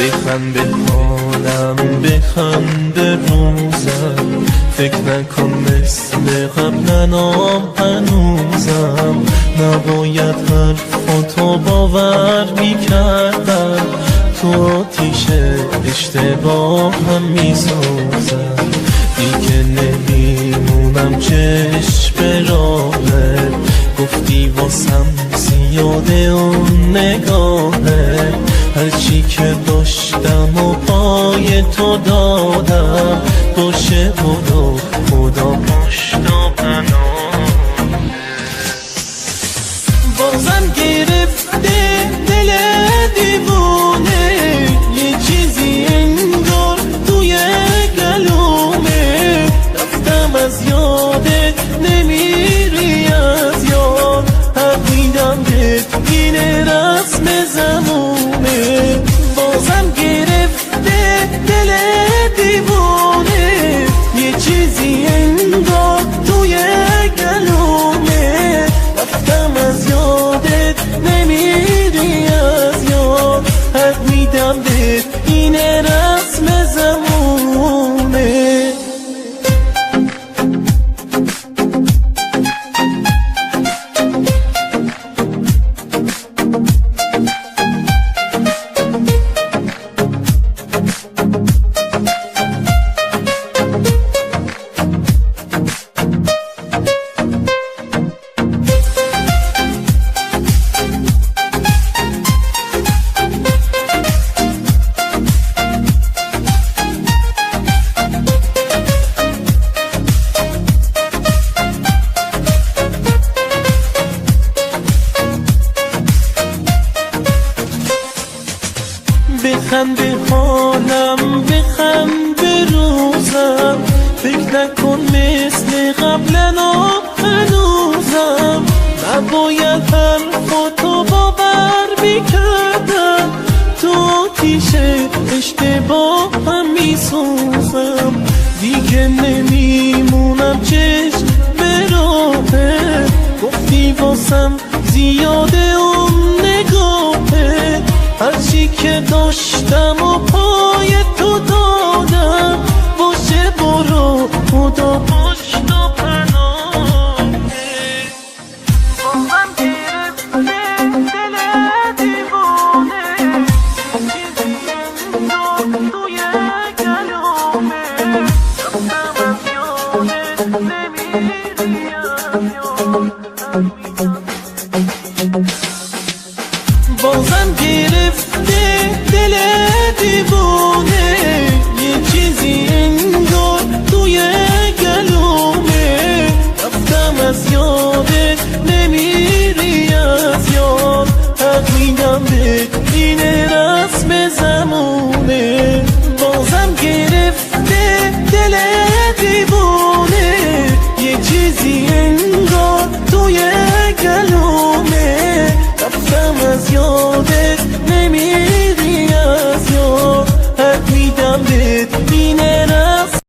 بخند به حالم، بخند به روزم، فکر نکن مثل قبلنام هنوزم. نباید حرفاتو باور میکردم، تو آتیش اشتباهم میسوزم. دیگه نمیمونم چشم راهت، گفتی واسم زیاده اون نگاهت. هرچی که داشتم و پای تو دادم، باشه برو خدا پشت و پناه. بازم گرفته دل دیوونه، یه چیزی انگار توی گلومه. رفتم از یادت نمیری از یاد، حق میدم بهت این رسم زمونه. بازم گرفته دل دیوونه، یه چیزی انگار توی گلومه. رفتم از یادت نمیری از یاد، حق میدم بهت این رسم زمونه. بخند به حالم، بخند به روزم، فکر نکن مثل قبلنام هنوزم. نباید حرفاتو باور میکردم، تو آتیش اشتباهم میسوزم. دیگه نمیمونم چشم به راهت، گفتی واسم زیاده اون نگاهت. هرچی که داشتم و پای تو دادم، باشه برو خدا پشت و پناه. بازم گرفته دل دیوانه، چیزی انداز توی گلومه. رفتم از یادت نمیری از یاد.